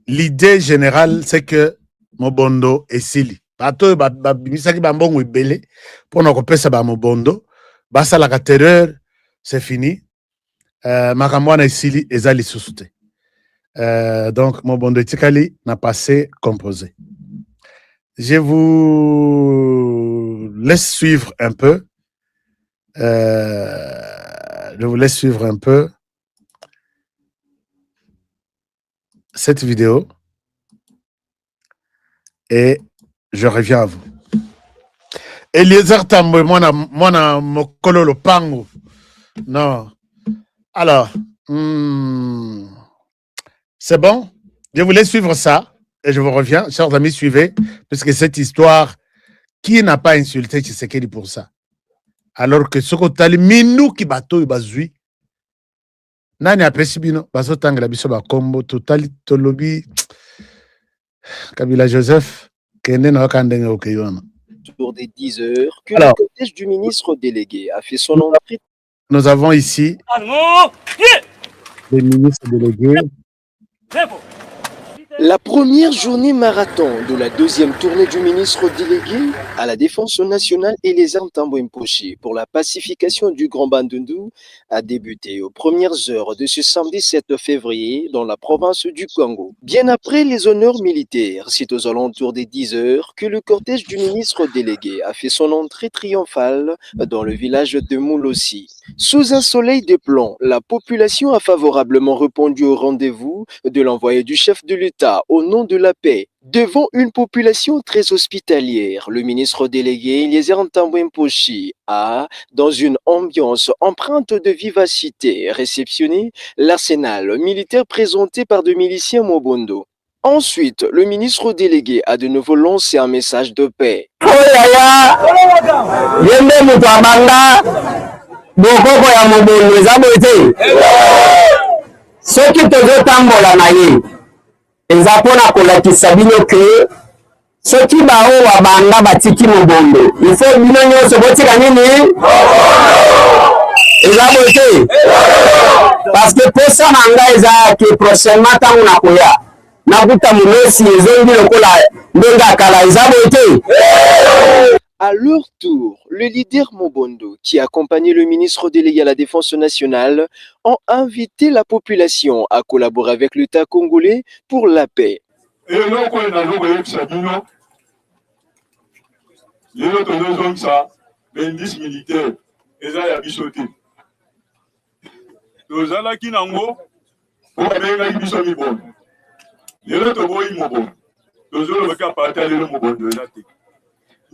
l'idée générale, c'est que Mobondo est sili. Bato misaki bambongo ibele pour na kopesa ba Mobondo, basa la terreur, c'est fini. Makambo na esili ezali susute. Donc Mobondo Tikali n'a passé composé. Je vous laisse suivre un peu. Je vous laisse suivre un peu cette vidéo et je reviens à vous. Eliezer Tambwe, moi mokolo lopango. Non. Alors, c'est bon. Je vous laisse suivre ça et je vous reviens. Chers amis, suivez, puisque cette histoire, qui n'a pas insulté Tshisekedi pour ça? Alors que ce qu'on t'a minou qui bateau bazui. Nani apesi bino baso tangela biso ba kombo totali tolobi Kabila Joseph kende na wakandenge okeyona. Autour des 10 heures que le cortège du ministre délégué a fait son entrée. Nous avons ici les ministres délégués. La première journée marathon de la deuxième tournée du ministre délégué à la Défense nationale et les armes Tambwe Mposhi pour la pacification du Grand Bandundu a débuté aux premières heures de ce samedi 7 février dans la province du Congo. Bien après les honneurs militaires, c'est aux alentours des 10 heures que le cortège du ministre délégué a fait son entrée triomphale dans le village de Moulossi. Sous un soleil de plomb, la population a favorablement répondu au rendez-vous de l'envoyé du chef de l'État au nom de la paix. Devant une population très hospitalière, le ministre délégué Eliezer Tambwe Mposhi a, dans une ambiance empreinte de vivacité, réceptionné l'arsenal militaire présenté par des miliciens Mobondo. Ensuite, le ministre délégué a de nouveau lancé un message de paix. eza mpona kolakisa bino ke soki bao babanda batiki mobondo ifo bino nyonso botika nini eza boye te parce que posa na ngai eza ke prochainement ntango nakoya nakuta monesi ezongi lokola ndenge akala eza boye te. À leur tour, le leader Mobondo, qui accompagnait le ministre délégué à la Défense nationale, ont invité la population à collaborer avec l'État congolais pour la paix.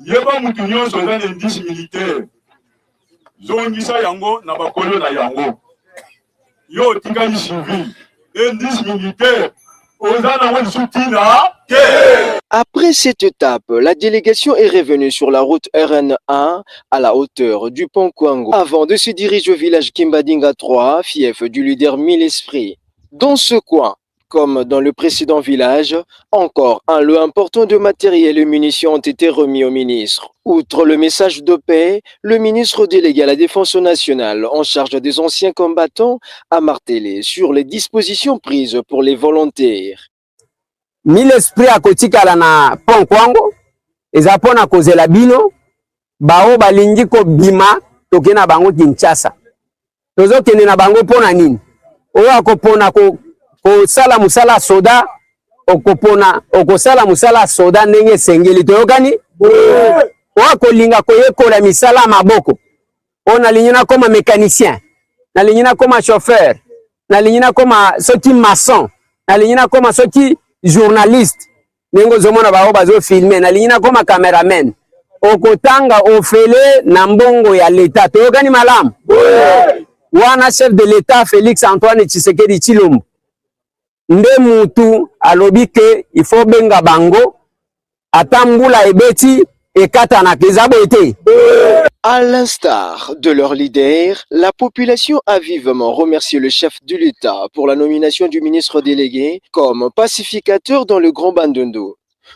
Yeba mutu nyonso za indice militaire zongisa yango na bakolo na yango yo tikali civil indice militaire ozana woni sutina ke. Après cette étape, la délégation est revenue sur la route RN1 à la hauteur du pont Kwango avant de se diriger au village Kimbadinga 3, fief du leader Mille Esprit. Dans ce coin, comme dans le précédent village, encore un lot important de matériel et munitions ont été remis au ministre. Outre le message de paix, le ministre délégué à la Défense nationale en charge des anciens combattants a martelé sur les dispositions prises pour les volontaires. Mille Esprit akotikala na pont Kwango eza pona kozela bino bao balingi ko bima toke na bango Kinshasa. Tozokende na bango pona nini? Oyo akopona ko sala musala soda okosala musala soda ndenge sengeli toyokani wako linga koyekola misala maboko ona linyina koma mécanicien na linyina koma chauffeur na linyina koma soki maçon na linyina koma soki journaliste nengo zomona bao bazo filmer na linyina koma cameraman okotanga ofele na mbongo ya l'État toyokani malamu wana chef de l'État Félix Antoine Tshisekedi Tshilombo nde mutu alobi ke ifo benga bango atambula ebeti ekata na kezabo ete. À l'instar de leur leader, la population a vivement remercié le chef de l'État pour la nomination du ministre délégué comme pacificateur dans le Grand Bandundu.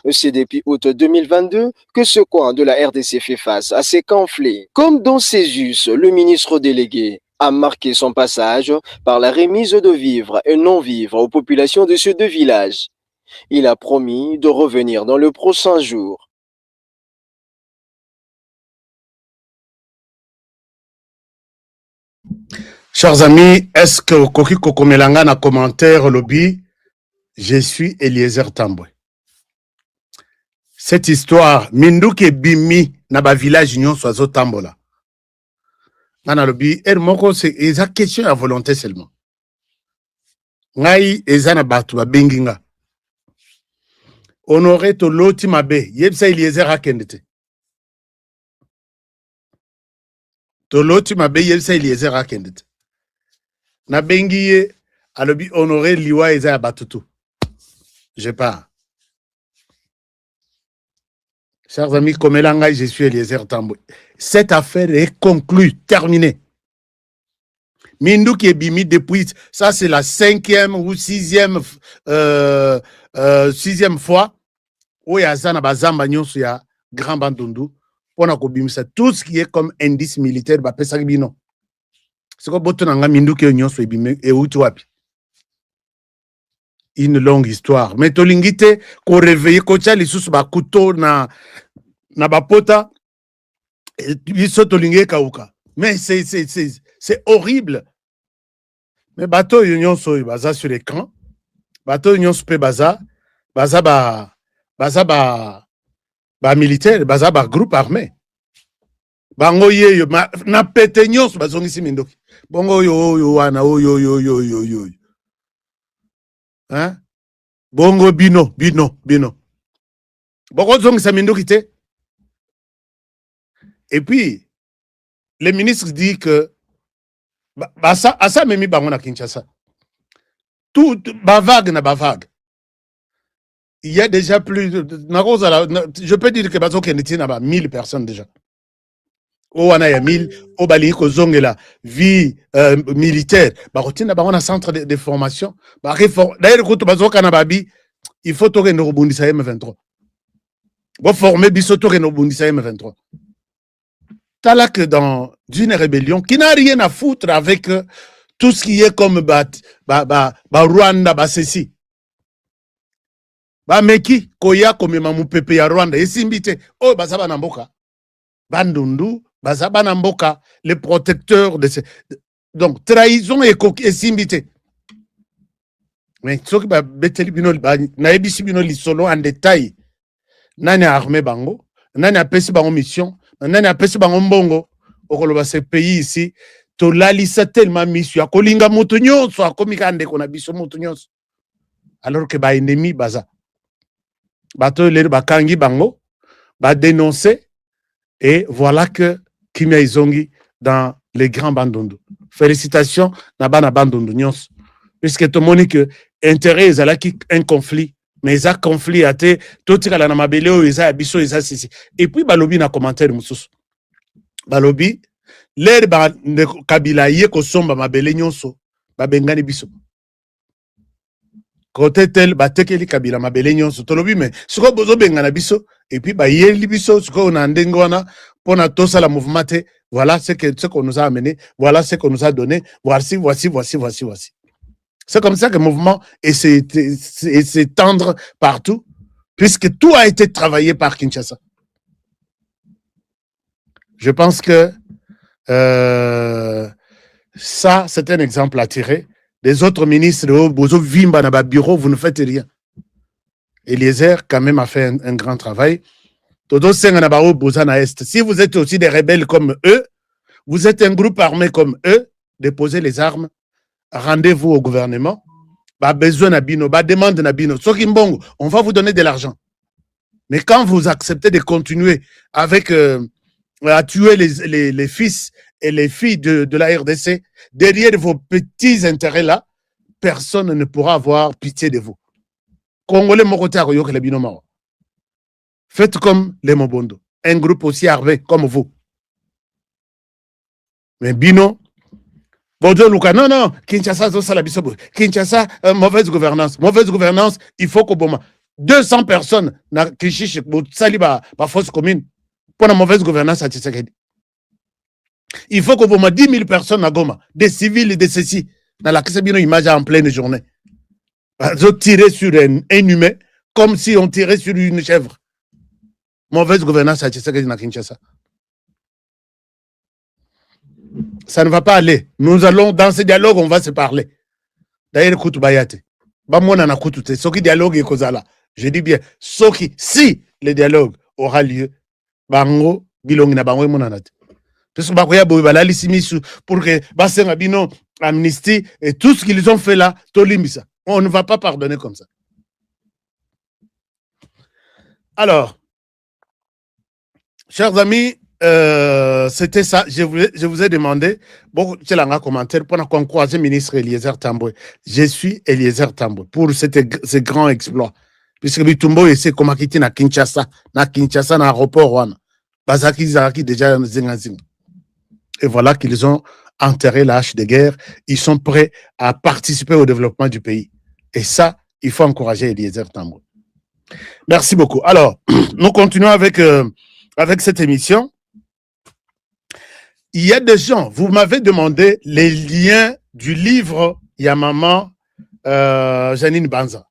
C'est depuis août 2022 que ce coin de la RDC fait face à ces conflits. Comme dans ses us, le ministre délégué a marqué son passage par la remise de vivres et non-vivres aux populations de ces deux villages. Il a promis de revenir dans le prochain jour. Chers amis, est-ce que Koki Kokomelanga na commentaire lobby, je suis Eliezer Tambwe. Cette histoire, Minduke Bimi na ba village nyon soazo Tambola. Nana lobby, moko c'est eza question à volonté seulement. Ngai eza na batu ba benginga. Honoré to loti mabe, yebsa Eliezer akendete. To loti mabe yebsa Eliezer akendete. Na bengiye alobi honoré liwa eza ya batutu. Je pars. Chers amis, comme Elanga, je suis Eliezer Tambwe. Cette affaire est conclue, terminée. Mindou qui est bimi depuis, ça c'est la 5e ou 6e fois où il y a Zana Bazamba Nyonsu ya Grand Bandundu pour na kobimisa tout ce qui est comme indice militaire ba pesa bino. C'est quoi botonanga Mindou qui Nyonsu ebime et où tu wapi. Une longue histoire. Mais tolingite ko réveiller ko tia lisusu ba couteau na bapota biso tolinge kauka. Mais c'est horrible. Mais bateau union so baza sur les camps. Bateau union pe baza ba militaire, baza ba groupe armé. Bango ye yo na pete nyonso bazongisi mindoki. Bongo yo wana yo. Hein? Bongo bino. Bongo zongisa mindoki te. Et puis le ministre dit que asa memi bango na Kinshasa. Tout bavague. Il y a déjà plus je peux dire que bazo keniti na ba 1000 personnes déjà. O wana ya 1000 o bali ko zongela vie militaire ba rotina ba on a centre de formation ba d'ailleurs ko to bazo kana babi il faut to reno bundisa M23. Bo former biso to reno bundisa M23. T'as que dans une rébellion qui n'a rien à foutre avec tout ce qui est comme Rwanda, ceci. Meki, koya comme mamu pepe ya Rwanda, et simbite, oh, bazaba namboka. Bandundu, bazaba namboka, les protecteurs de ces. Donc, trahison et simbite. Mais, ce qui va beteli bino, naebisi bino li solo en détail. Nani a armé bango, nani a pesi bango mission. Nani apesi bango mbongo okoloba ce pays ici to lalisa tellement mission akolinga mutu nyonso akomika ndeko na biso mutu nyonso alors que ba ennemi baza bato le bakangi bango ba dénoncer et voilà que Kimia Izongi dans les grands bandundu. Félicitations na bana bandundu nyonso puisque to moni que intérêt ezalaki un conflit. Mais ça conflit a été tout la na mabele o eza biso eza sisi et puis balobi na commentaire mususu balobi l'air ba kabila ye ko somba mabele nyonso ba bengani biso côté tel ba tekeli kabila mabele nyonso tolobi mais siko bozo bengana biso et puis ba yeli biso siko na ndengo wana pona tosa la mouvement te voilà ce qu'on nous a amené, voilà ce qu'on nous a donné, voici. C'est comme ça que le mouvement s'étendre partout, puisque tout a été travaillé par Kinshasa. Je pense que ça, c'est un exemple à tirer. Les autres ministres, bureau, vous ne faites rien. Eliezer, quand même, a fait un grand travail. Si vous êtes aussi des rebelles comme eux, vous êtes un groupe armé comme eux, déposez les armes. Rendez-vous au gouvernement, besoin nabino, demande nabino. On va vous donner de l'argent. Mais quand vous acceptez de continuer avec à tuer les fils et les filles de la RDC, derrière vos petits intérêts là, personne ne pourra avoir pitié de vous. Congolais Mokote Aroyo que les bino. Faites comme les Mobondo, un groupe aussi armé comme vous. Mais bino. Non, Kinshasa, Kinshasa, mauvaise gouvernance, il faut que 200 personnes na Kishish, Saliba, par force commune, pour la mauvaise gouvernance à Tshisekedi. Il faut que 10 000 personnes à Goma, des civils et des ceci, dans la Kisabino image en pleine journée. tirer sur un humain comme si on tirait sur une chèvre. Mauvaise gouvernance à Tshisekedi na Kinshasa. Ça ne va pas aller. Nous allons, dans ce dialogue, on va se parler. D'ailleurs, écoute, Bayate. Soki dialogue est kozala. Je dis bien, si le dialogue aura lieu, bango, bilongi na bango monanate. Parce que bakoya boy balali simisu pour que basenga bino amnistie et tout ce qu'ils ont fait là, tolimbisa. On ne va pas pardonner comme ça. Alors, chers amis, c'était ça. Je vous ai demandé, bon, c'est un commentaire pour qu'on croise le ministre Eliezer Tambwe. Je suis Eliezer Tambwe pour ce grand exploit. Puisque Bitumbo essaie comment quitter na Kinshasa, na aéroport wana. Bazaki Zaki déjà zingazing. Et voilà qu'ils ont enterré la hache de guerre. Ils sont prêts à participer au développement du pays. Et ça, il faut encourager Eliezer Tambwe. Merci beaucoup. Alors, nous continuons avec cette émission. Il y a des gens, vous m'avez demandé les liens du livre Yamama Janine Banza.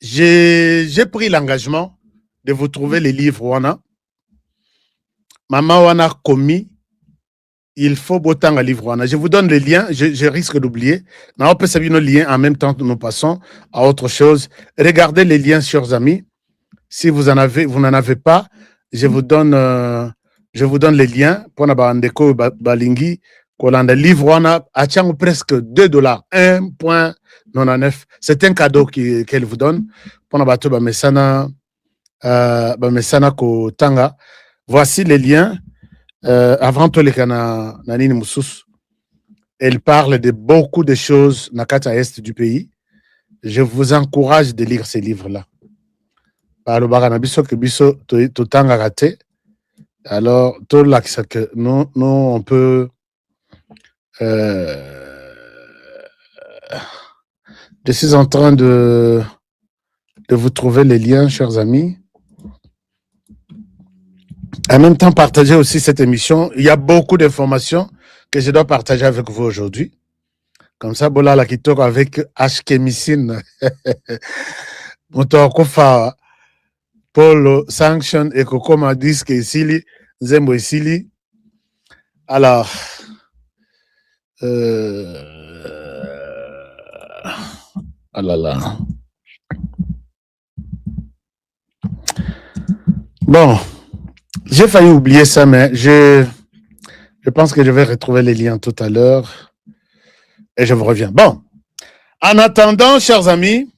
J'ai pris l'engagement de vous trouver les livres Wana. Maman Wana commis, il faut botter un livre Wana. Je vous donne les liens, je risque d'oublier. On peut savoir nos liens en même temps que nous passons à autre chose. Regardez les liens, chers amis. Si vous n'en avez pas, je vous donne les liens pour Nabandeko Balingi. Kolanda livre wana achang presque $2, 1.99. C'est un cadeau qu'elle vous donne pour Nabato Bamesana ko Tanga. Voici les liens. Avant tout les kana Nanini Moussous. Elle parle de beaucoup de choses nakata est du pays. Je vous encourage de lire ces livres-là. Alors, tout là, que nous, on peut. Je suis en train de vous trouver les liens, chers amis. En même temps, partager aussi cette émission. Il y a beaucoup d'informations que je dois partager avec vous aujourd'hui. Comme ça, Bola la Kitoko avec Ashkemicine. Motokofa. Paul Sanction et Kokoma disent que ici, Zembo ici. Alors, ah là là. Bon, j'ai failli oublier ça, mais je pense que je vais retrouver les liens tout à l'heure et je vous reviens. Bon, en attendant, chers amis,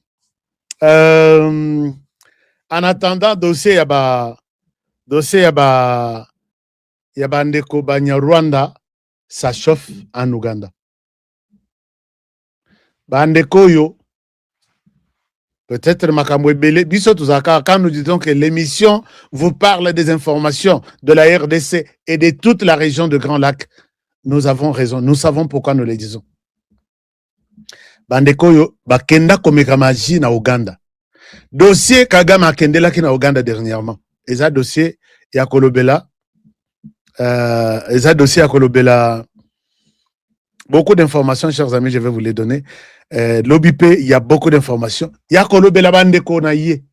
en attendant, dossier yaba ndeko Banyarwanda, ça chauffe en Ouganda. Bandeko yo, peut-être Makamwe Bele, quand nous disons que l'émission vous parle des informations de la RDC et de toute la région de Grand Lac, nous avons raison, nous savons pourquoi nous le disons. Bandeko yo, bakenda komekamaji na Ouganda. Dossier Kagame Akendela qui na Ouganda dernièrement. Et ça dossier Yakolobela. Beaucoup d'informations, chers amis, je vais vous les donner. L'OBP, il y a beaucoup d'informations. Yakolobela bandeko na ye.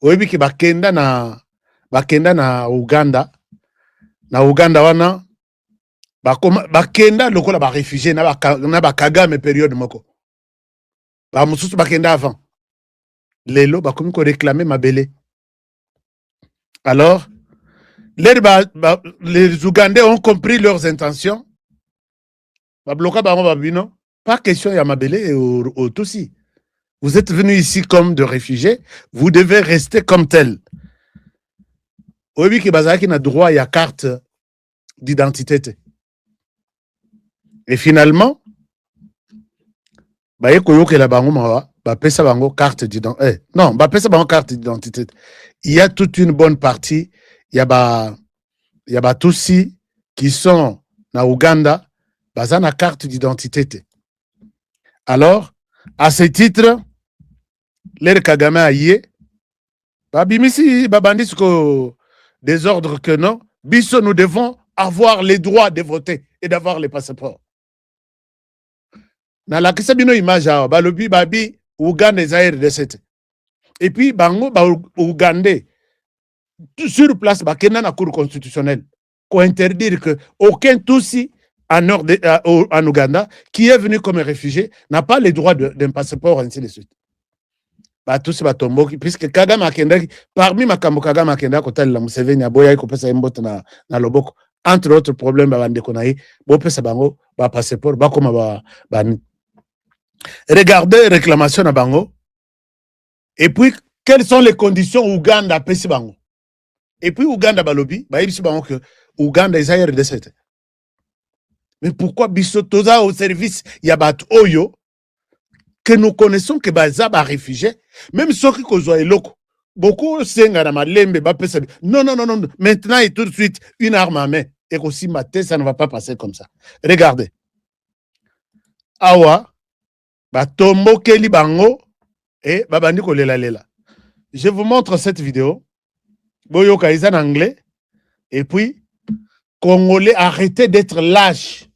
Oyebi ki bakenda na Ouganda. Na Ouganda wana bakenda lokola ba réfugié na ba Kagame période moko. Ba mususu bakenda avant. Lelo bakomi ko réclamer mabele. Alors, les Ougandais ont compris leurs intentions. Babloka bango babino, pas question ya mabele et au Tutsi. Vous êtes venus ici comme de réfugiés, vous devez rester comme tel. Oyebi ki bazaki na droit ya carte d'identité. Et finalement, baye koyoke la bango mawa. Bapesa bango carte d'identité. Non, bapesa bango carte d'identité. Il y a toute une bonne partie. Il y a Tutsi qui sont na Ouganda, bazana carte d'identité. Alors, à ce titre, l'air Kagame aye, babimisi babandisco des ordres que non, biso nous devons avoir les droits de voter et d'avoir les passeports. na la kisa bino image awa balobi babi Ouganda eza RDC. Et puis bango ba Ougandais sur place bakenda na cour constitutionnelle pour interdire que aucun Tutsi en Ouganda qui est venu comme réfugié n'a pas le droit d'un passeport, ainsi de suite. Bah, tous ces tomboki, puisque Kagame akenda, parmi makambo Kagame akenda, quand elle la Museveni a boya, il pesa imbote na loboko. Entre autres problèmes, bah, bande konaï, bo pesa bango, bah, passeport, bah, comme bah, regardez réclamation à bango. Et puis, quelles sont les conditions Ouganda pesi bango? Et puis, Ouganda balobi, bah, il se bango que Ouganda est ailleurs de cette. Mais pourquoi Bissotoza au service Yabat Oyo, que nous connaissons que Bazaba réfugié, même ceux qui ont loko, beaucoup sengana malembe bapesa. Non. Maintenant et tout de suite une arme à main. Et aussi maté, ça ne va pas passer comme ça. Regardez. Awa, batombo keli bango et babandi ko lela. Je vous montre cette vidéo. Boyo kaisa en anglais. Et puis Congolais, arrêtez d'être lâche.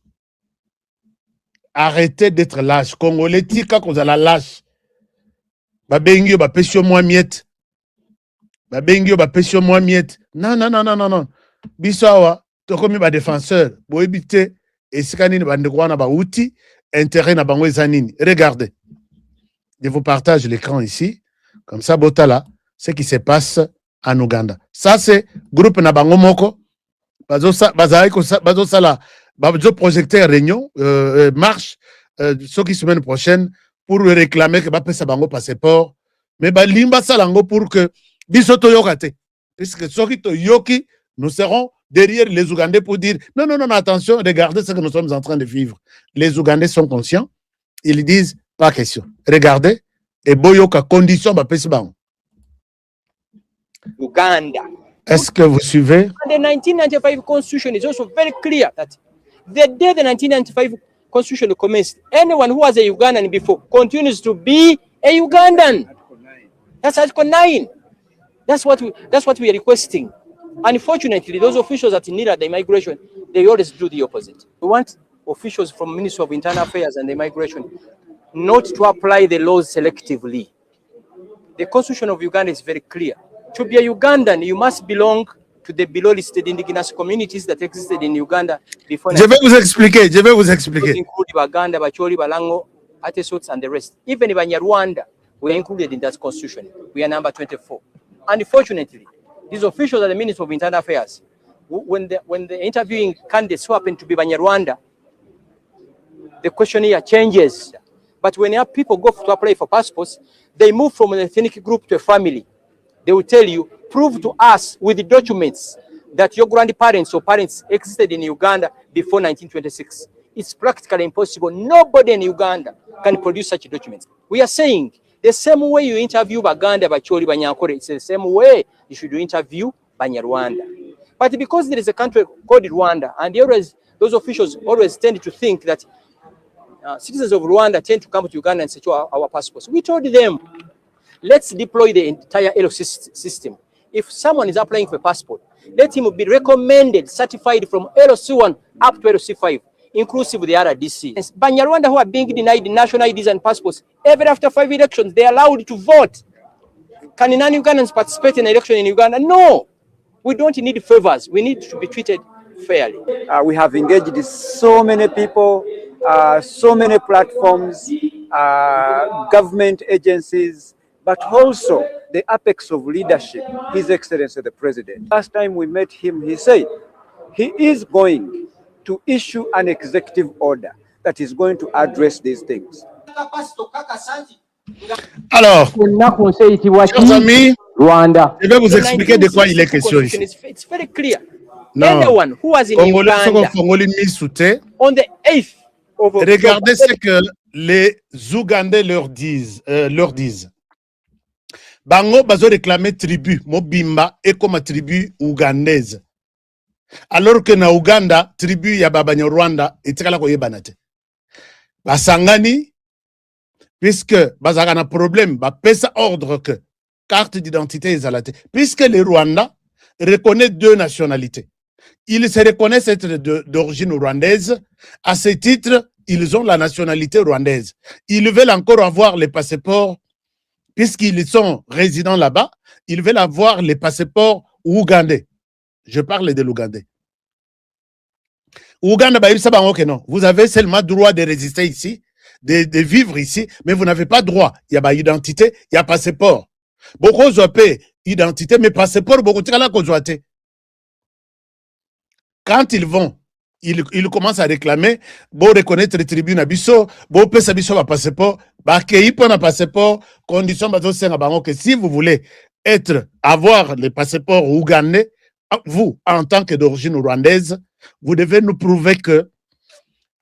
Arrêtez d'être lâche. Congolais, tika qu'on a la lâche. Babengio, ba pesio moi miette. Babengio, ba pesio moi miette. Non. Bisawa, tokomi ba défenseur. Bo ebite, esikani ba ndekwana ba outil, intérêt na bango ezanini. Regardez. Je vous partage l'écran ici. Comme ça, botala, ce qui se passe en Ouganda. Ça, c'est groupe na bango moko. Bazo sala, bazo projecter réunion, marche, ce qui semaine prochaine, pour réclamer que bapesa bango passeport. Mais limba salango pour que bisoto yokate. Puisque soki to yoki, nous serons derrière les Ougandais pour dire non, attention, regardez ce que nous sommes en train de vivre. Les Ougandais sont conscients, ils disent pas question. Regardez, et boyoka condition bapesa bango. Uganda. Est-ce que vous suivez? And the 1995 constitution is also very clear that the day the 1995 constitution commenced, anyone who was a Ugandan before continues to be a Ugandan. That's Article 9. That's what we are requesting. Unfortunately, those officials that need the immigration, they always do the opposite. We want officials from Ministry of Internal Affairs and the Immigration not to apply the laws selectively. The constitution of Uganda is very clear. To be a Ugandan, you must belong to the below listed indigenous communities that existed in Uganda before. Je vais vous expliquer. Including Baganda, Bacholi, Balango, Atesots, and the rest. Even Banyarwanda were included in that constitution. We are number 24. Unfortunately, these officials at the Ministry of Internal Affairs, when the interviewing candidates who happen to be Banyarwanda, the questionnaire changes. But when people go to apply for passports, they move from an ethnic group to a family. They will tell you, prove to us with the documents that your grandparents or parents existed in Uganda before 1926. It's practically impossible. Nobody in Uganda can produce such documents. We are saying the same way you interview Baganda, Bacholi, Banyankore, it's the same way you should interview Banyarwanda. But because there is a country called Rwanda, and those officials always tend to think that citizens of Rwanda tend to come to Uganda and secure our passports. We told them, let's deploy the entire LOC system. If someone is applying for a passport, let him be recommended, certified from LOC 1 up to LOC 5, inclusive the RDC. Banyarwanda who are being denied national IDs and passports, even after 5 elections, they are allowed to vote. Can non-Ugandans participate in an election in Uganda? No. We don't need favors. We need to be treated fairly. We have engaged so many people, so many platforms, government agencies, but also the apex of leadership, His Excellency the President. Last time we met him, he said he is going to issue an executive order that is going to address these things. Alors, chers amis, je vais vous expliquer de quoi il est question ici. It's very clear. Non. Anyone who was in Uganda on the 8th of October. Regardez ce que les Ougandais leur disent. Bango bazo réclamer tribu, Mobimba et comme tribu ougandaise. Alors que na Uganda, tribu ya Banyarwanda etikala ko yebanate. Basangani, puisque bazaka na problème, ba pesa ordre que carte d'identité ezalate. Puisque les Rwandais reconnaissent 2 nationalités. Ils se reconnaissent être d'origine rwandaise. À ce titre, ils ont la nationalité rwandaise. Ils veulent encore avoir les passeports, puisqu'ils sont résidents là-bas, ils veulent avoir les passeports ougandais. Je parle de l'Ougandais. Ouganda, non. Vous avez seulement droit de résister ici, de vivre ici, mais vous n'avez pas droit. Il y a identité, il y a passeport. Beaucoup de identité, mais passeport, beaucoup de quand ils vont, ils commencent à réclamer, bon reconnaître les tribunaux abisso, bon pesa biso ba passeport, ba kei pour un passeport, condition bazo senga bango que si vous voulez avoir les passeports ougandais, vous, en tant que d'origine rwandaise, vous devez nous prouver que,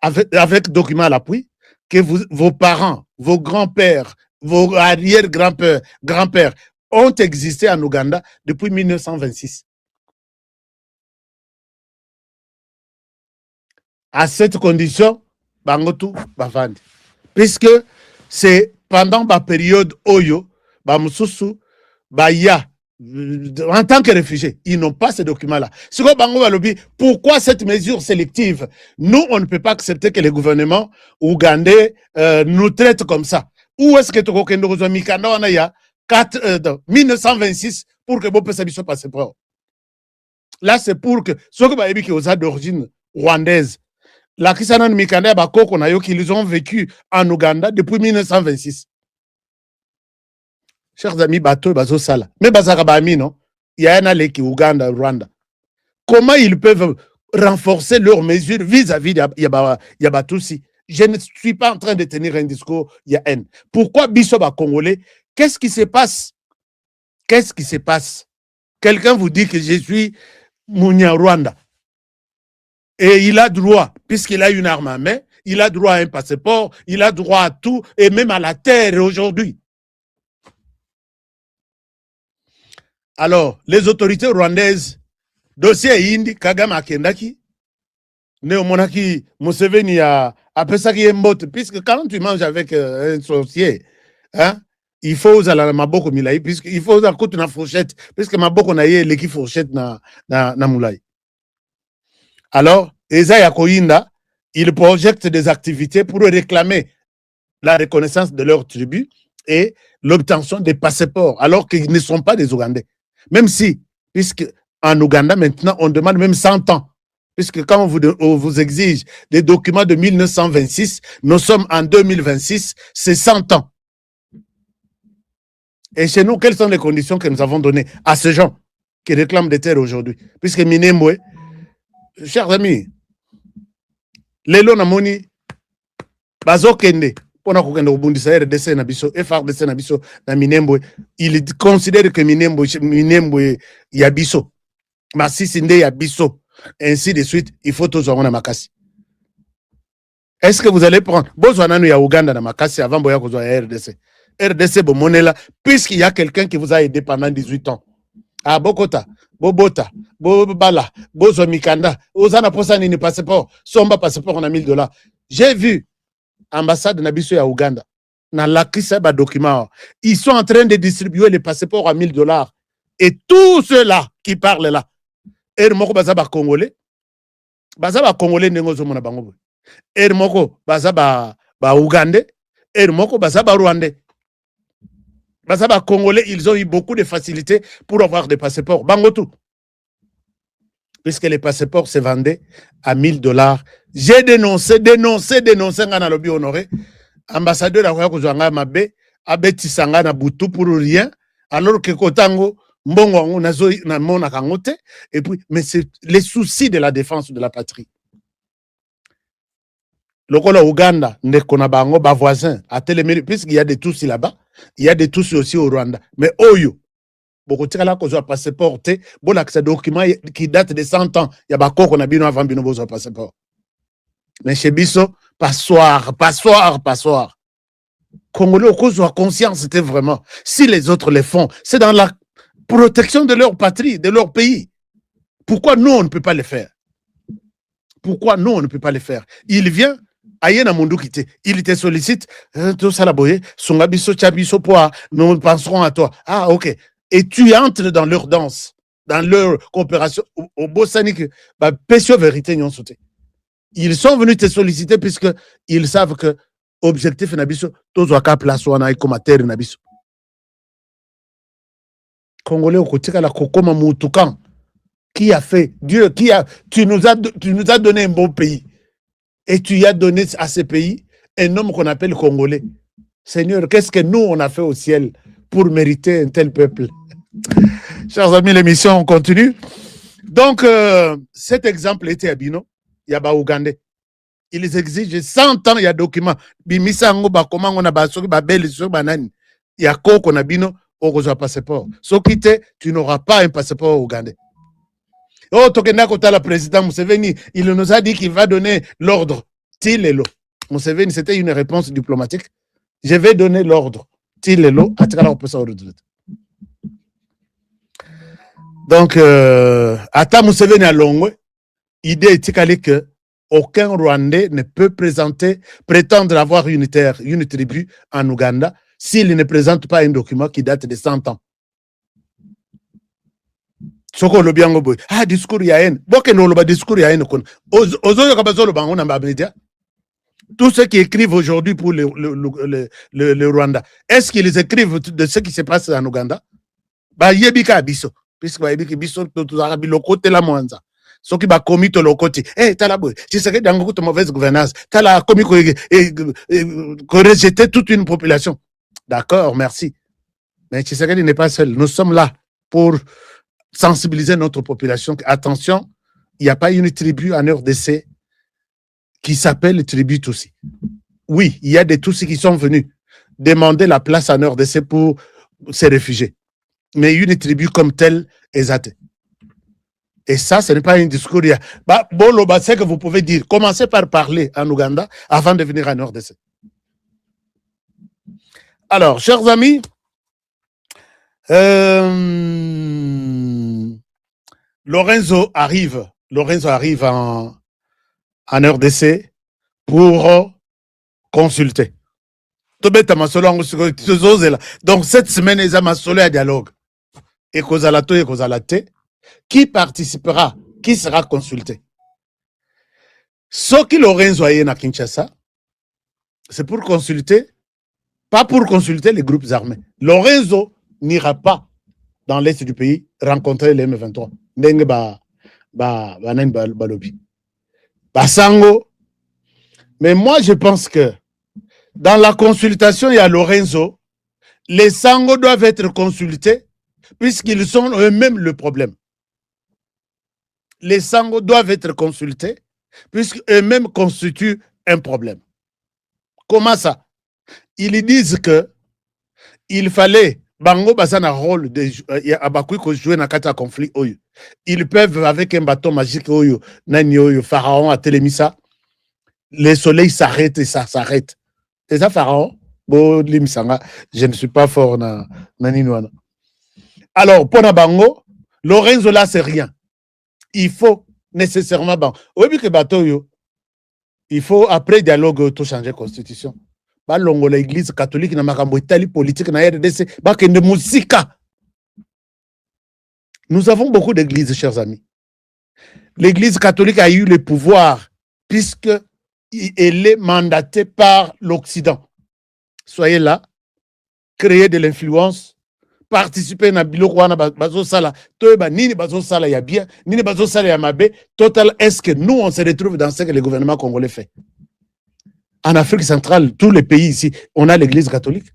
avec documents à l'appui, que vos parents, vos grands-pères, vos arrière-grands-pères, grands-pères ont existé en Ouganda depuis 1926. À cette condition, bangotu bavandi. Puisque c'est pendant la période Oyo, bamususu, baya, en tant que réfugiés, ils n'ont pas ces documents-là. Pourquoi cette mesure sélective? Nous, on ne peut pas accepter que les gouvernements ougandais nous traitent comme ça. Où est-ce que tu as Mikanda on a 1926 pour que vous puissiez passer pour? Là, c'est pour que ceux qui ont d'origine rwandaise, la Kisana Mikanda Bakoko Nayo, qu'ils ont vécu en Ouganda depuis 1926. Chers amis, bateau, bazo sala. Mais bazaka bami, non? Il y a un allé qui Ouganda, Rwanda. Comment ils peuvent renforcer leurs mesures vis-à-vis de Yabatoussi? Je ne suis pas en train de tenir un discours, il y a haine. Pourquoi Bissoba Congolais? Qu'est-ce qui se passe? Qu'est-ce qui se passe? Quelqu'un vous dit que je suis Mounia Rwanda. Et il a droit, puisqu'il a une arme à main, il a droit à un passeport, il a droit à tout, et même à la terre aujourd'hui. Alors, les autorités rwandaises, dossier Indi, Kagame Akendaki, Néomonaki, Museveni a Pesaki Mbote, puisque quand tu manges avec un sorcier, hein, il faut usar la maboko milai, puisqu'il faut usar koute na fourchette, puisque maboko na ye leki fourchette na moulai. Alors, Eza Yakoyinda, ils projettent des activités pour réclamer la reconnaissance de leur tribu et l'obtention des passeports, alors qu'ils ne sont pas des Ougandais. Même si, puisque en Ouganda, maintenant, on demande même 100 ans. Puisque quand on vous exige des documents de 1926, nous sommes en 2026, c'est 100 ans. Et chez nous, quelles sont les conditions que nous avons données à ces gens qui réclament des terres aujourd'hui? Puisque Minembwe, chers amis, Lelo Namoni, Bazo Kende, RDC na biso, FRDC na biso na Minembwe, il considère que Minembwe yabiso, Masisi nde yabiso, ainsi de suite, il faut tous avoir na makasi. Est-ce que vous allez prendre Bozwana ya Ouganda na makasi avant boya kozwa ya RDC? RDC bomonela, puisqu'il y a quelqu'un qui vous a aidé pendant 18 ans. Ah, Bokota, Bobota, Bobala, Bozo Mikanda, Ozana Posani ni passeport, Somba passeport on a $1000. J'ai vu ambassade Nabiso à Ouganda, na lakisa ba document, ils sont en train de distribuer les passeports à $1000. Et tous ceux-là qui parlent là, et moko bazaba congolais nengozo mona bango. Et moko bazaba ougandais, et moko bazaba rwandais. Bazaba congolais, ils ont eu beaucoup de facilités pour avoir des passeports. Bango tout. Puisque les passeports se vendaient à $1000. J'ai dénoncé, ngana lobi honoré. Ambassadeur a voulu kozanga mabe, abeti sanga na butu pour rien, alors que kotango, mbongo on nazo na mona kangote, et puis, mais c'est les soucis de la défense de la patrie. Lokola Ouganda, ndekona bango, ba voisin, à Téléméri, puisqu'il y a des Tutsis là-bas, il y a des Tutsis aussi au Rwanda. Mais Oyo, beaucoup de là qu'on a passeport, bon accès document qui date de 100 ans, il y a bakoko na bino avant bino besoin passeport. Mais chez Bisso, passoire. Congolais, au cause de la conscience, c'était vraiment, si les autres les font, c'est dans la protection de leur patrie, de leur pays. Pourquoi nous, on ne peut pas le faire? Il vient, Ayena Mondukite, il te sollicite, tout ça la boye, Songabiso, Chabiso, Poa, nous penserons à toi. Ah, ok. Et tu entres dans leur danse, dans leur coopération, au Bossanique, bah, pécio vérité, n'y ont sauté. Ils sont venus te solliciter puisqu'ils savent que l'objectif nabiso, tous à place ou en comme terre nabiso. Congolais au côté de la Kokoma Moutoukan, qui a fait, Dieu, tu nous as donné un beau pays. Et tu y as donné à ce pays un homme qu'on appelle Congolais. Seigneur, qu'est-ce que nous, on a fait au ciel pour mériter un tel peuple? Chers amis, l'émission continue. Donc, cet exemple était à Bino, il y a Ougandais. Ils exigent 100 ans, il y a documents. Bimisango, comment on a basoki, babel, sur banane. Il y a quoi qu'on a Bino, on reçoit passeport. Sauf que tu n'auras pas un passeport ougandais. Oh, Tokenda Kota, le président Museveni, il nous a dit qu'il va donner l'ordre. Tilelo. Museveni, c'était une réponse diplomatique. Je vais donner l'ordre. Tilelo, atikala opesa ordre. Donc, Ata Museveni à Longwe, idée est que aucun Rwandais ne peut prétendre avoir une tribu en Ouganda s'il ne présente pas un document qui date de 100 ans. Soko lo biango boy. Ah, discours ya haine. Boke no lo ba discours ya haine kon. Ozoyo kabazolo bango na ba média. Tous ceux qui écrivent aujourd'hui pour le Rwanda, est-ce qu'ils écrivent de ce qui se passe en Ouganda? Ba yebika biso. Puisque ba yebika biso to arabi lokote la mwanza. Soki ba komi to lokoti. Eh tala boy. Tu sais que dans beaucoup de mauvaise gouvernance, tala komi ko rejeter toute une population. D'accord, merci. Mais Tshisekedi n'est pas seul. Nous sommes là pour sensibiliser notre population. Attention, il n'y a pas une tribu en RDC qui s'appelle tribu Tutsi. Oui, il y a des Tutsis qui sont venus demander la place en RDC pour se réfugier. Mais une tribu comme telle est athée. Et ça, ce n'est pas un discours. C'est que vous pouvez dire. Commencez par parler en Ouganda avant de venir en RDC. Alors, chers amis, Lorenzo arrive en RDC pour consulter. Donc, cette semaine, ils ont un dialogue. Et qui participera, qui sera consulté? Ce qui Lorenzo a à Kinshasa, c'est pour consulter, pas pour consulter les groupes armés. Lorenzo n'ira pas dans l'est du pays rencontrer les M23. Mais moi, je pense que dans la consultation, il y a Lorenzo. Les Sango doivent être consultés puisqu'ils sont eux-mêmes le problème. Les Sango doivent être consultés puisqu'eux-mêmes constituent un problème. Comment ça? Ils disent que il fallait Bango Bazana rôle de Abakui ko jouer dans un conflit. Ils peuvent avec un bâton magique Pharaon à Télémissa. Le soleil s'arrête et ça s'arrête. C'est ça Pharaon? Je ne suis pas fort dans Ninouana. Alors, pour Bango, Lorenzo là c'est rien. Il faut nécessairement oui, que bateau il faut après dialogue tout changer constitution. L'église catholique na makambo Italie politique na RDC ba kende musika. Nous avons beaucoup d'églises, chers amis. L'église catholique a eu le pouvoir puisque elle est mandatée par l'Occident. Soyez là, créez de l'influence, participez à biloko wana bazo sala, toeba nini bazo sala ya bien, nini bazo sala ya mabe, total est-ce que nous on se retrouve dans ce que le gouvernement congolais fait? En Afrique centrale, tous les pays ici, on a l'église catholique.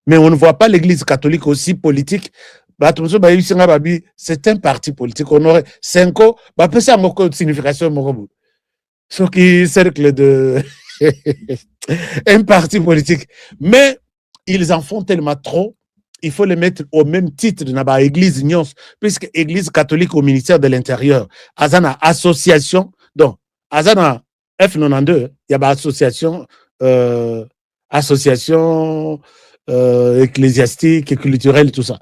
Mais on ne voit pas l'église catholique aussi politique. C'est un parti politique. On aurait 5 ans, c'est une signification. Ce qui cercle de un parti politique. Mais ils en font tellement trop, il faut les mettre au même titre de l'église Nyons, puisque l'église catholique au ministère de l'Intérieur, Azana association, donc Azana F92, il y a association ecclésiastique et culturelle, tout ça.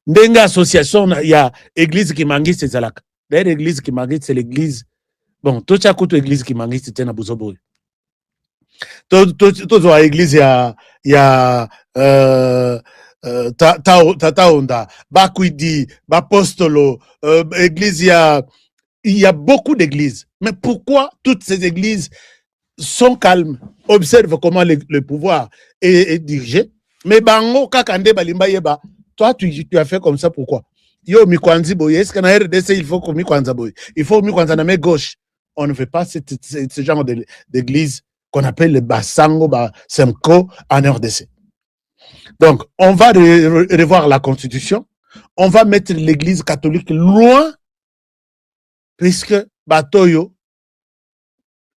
Denga association, il y a église qui mangue, c'est Zalak. D'ailleurs, l'église qui mangue, c'est l'église. Bon, tout ça coûte l'église qui mangue, c'était na Buzobo. Tout l'église, il y a Tata Onda, Bakwidi, Bapostolo, église, il y a il y a beaucoup d'églises. Mais pourquoi toutes ces églises sont calmes, observent comment le pouvoir est dirigé? Mais bango kakande balimba yeba, toi tu as fait comme ça, pourquoi? Yo mikwanzi boye, est-ce qu'en RDC il faut qu'on mikwanza boye? Il faut mikwanza na main gauche. On ne veut pas ce genre d'église qu'on appelle le Basango, Semko en RDC. Donc, on va revoir la constitution, on va mettre l'église catholique loin, puisque Batoyo,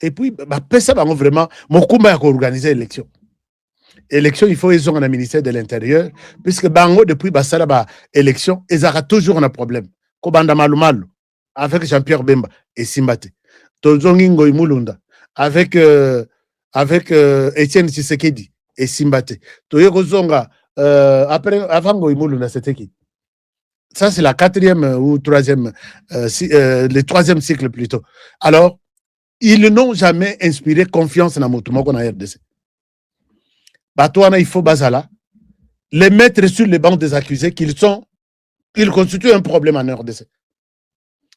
et puis, ça va vraiment, mon combat à organiser l'élection. Élection, il faut ils ont un ministère de l'Intérieur, puisque Bango, depuis Bassala, élection, ils auront toujours un problème. Kobanda Malumalu, avec Jean-Pierre Bemba et Simbate. Tozongingo Imulunda, avec Etienne Tshisekedi et Simbate. Toyozonga, avant Imulunda, c'était qui? Ça, c'est la quatrième ou troisième, le troisième cycle plutôt. Alors, ils n'ont jamais inspiré confiance dans Motumoko na RDC. Batouana, il faut Bazala, les mettre sur les bancs des accusés qu'ils constituent un problème en RDC.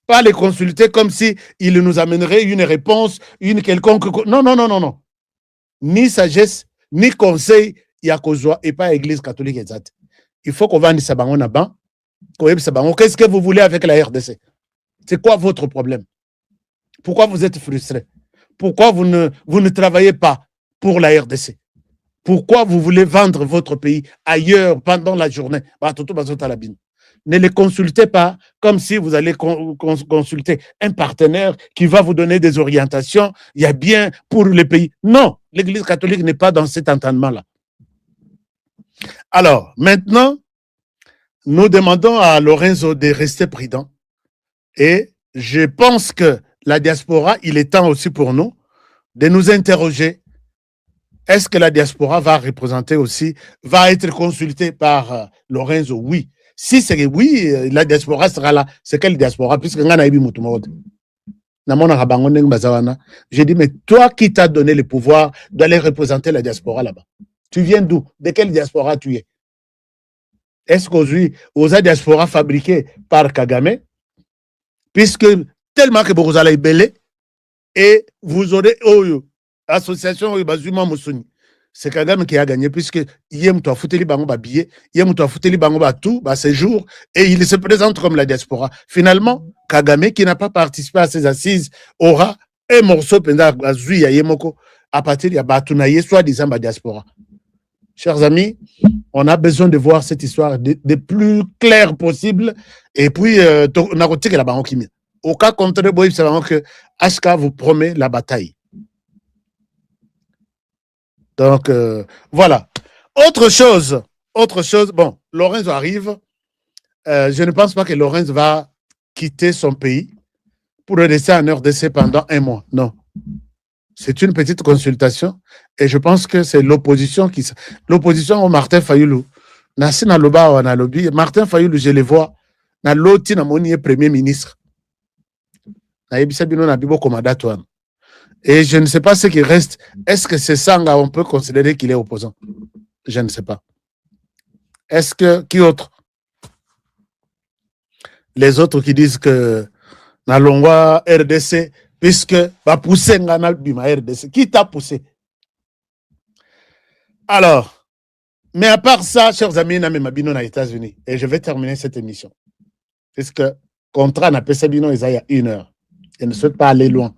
Pas les consulter comme si ils nous amèneraient une réponse, une quelconque. Non, non, non, non, non. Ni sagesse, ni conseil, Yakozwa et pas Église catholique exacte. Il faut qu'on vende Sabango Naban. Qu'est-ce que vous voulez avec la RDC? C'est quoi votre problème? Pourquoi vous êtes frustré? Pourquoi vous ne travaillez pas pour la RDC? Pourquoi vous voulez vendre votre pays ailleurs pendant la journée? Ne les consultez pas comme si vous allez consulter un partenaire qui va vous donner des orientations. Il y a bien pour le pays. Non, l'Église catholique n'est pas dans cet entendement-là. Alors, maintenant, nous demandons à Lorenzo de rester prudent. Et je pense que la diaspora, il est temps aussi pour nous de nous interroger. Est-ce que la diaspora va représenter aussi, va être consultée par Lorenzo? Oui. Si c'est oui, la diaspora sera là. C'est quelle diaspora? Puisque j'ai dit, mais toi qui t'as donné le pouvoir d'aller représenter la diaspora là-bas, tu viens d'où? De quelle diaspora tu es? Est-ce qu'aujourd'hui, aux diaspora fabriquée par Kagame, puisque tellement que vous allez belé et vous aurez association Bazuma Moussuni. C'est Kagame qui a gagné, puisque Yem Toa Fouteli Bango ba billet, Yem Toa Fouteli Bango ba tout, ba séjour, et il se présente comme la diaspora. Finalement, Kagame, qui n'a pas participé à ces assises, aura un morceau pendant Azuya Yemoko, à partir de Batounaye, soi-disant la diaspora. Chers amis, on a besoin de voir cette histoire de plus clair possible, et puis, on a retiré la Bango Kimi. Au cas contraire, c'est vraiment que HK vous promet la bataille. Donc, voilà. Autre chose, bon, Lorenzo arrive. Je ne pense pas que Lorenzo va quitter son pays pour rester en RDC pendant 1 mois. Non. C'est une petite consultation et je pense que c'est l'opposition qui... L'opposition au Martin Fayoulou. Nassi na loba ou na lobby. Martin Fayoulou, je le vois. Na loti na moni premier ministre. Na yebisa bino na bibo komada toan. Et je ne sais pas ce qui reste. Est-ce que c'est Sanga, on peut considérer qu'il est opposant? Je ne sais pas. Est-ce que, qui autre? Les autres qui disent que Nalongwa RDC, puisque va pousser Ngana Bima RDC. Qui t'a poussé? Alors, mais à part ça, chers amis, na Mabino aux États-Unis, et je vais terminer cette émission. Puisque contrat n'a pas Sabino il y a 1 heure. Je ne souhaite pas aller loin.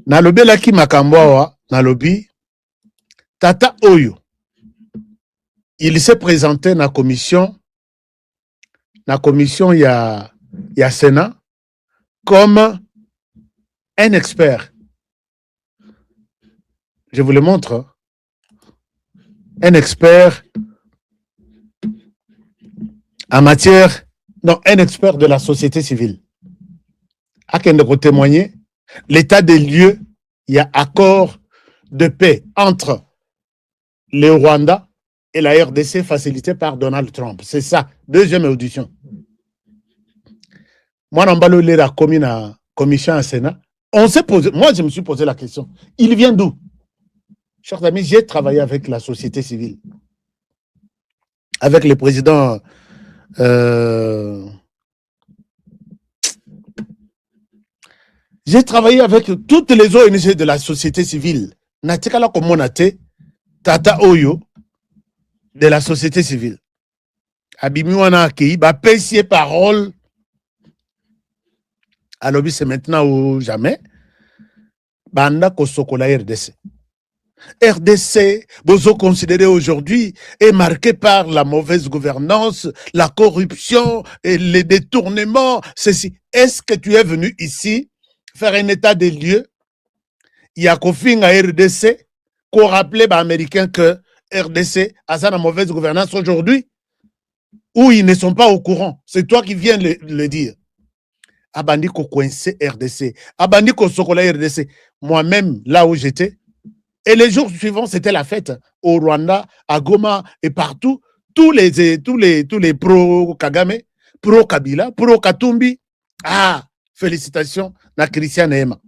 Nalobi laki makamboa, nalobi, Tata Oyo, il s'est présenté na commission il y a Sénat comme un expert. Je vous le montre. Un expert en matière, non, un expert de la société civile. À qui on témoigner l'état des lieux, il y a accord de paix entre le Rwanda et la RDC facilité par Donald Trump. C'est ça, deuxième audition. Moi, Nambalo Lera commis la commission à Sénat. On s'est posé, moi je me suis posé la question, il vient d'où? Chers amis, j'ai travaillé avec la société civile, avec le président J'ai travaillé avec toutes les ONG de la société civile. Natikala komonate, tata oyo, de la société civile. Abimi wana akei, ba pesier parole. Alors, c'est maintenant ou jamais. Banda kosokola RDC. RDC, Bozo considéré aujourd'hui, est marqué par la mauvaise gouvernance, la corruption et les détournements. Ceci. Est-ce que tu es venu ici faire un état des lieux? Il y a qu'au à RDC, qu'on rappelait aux Américains que RDC a sa mauvaise gouvernance aujourd'hui, ou ils ne sont pas au courant. C'est toi qui viens le dire. Abandi ko coincé RDC. Abandi ko sokola RDC. Moi-même, là où j'étais, et les jours suivants, c'était la fête au Rwanda, à Goma et partout. Tous les pro-Kagame, pro-Kabila, pro-Katumbi. Ah, félicitations, na Christian Ema.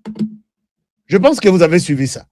Je pense que vous avez suivi ça.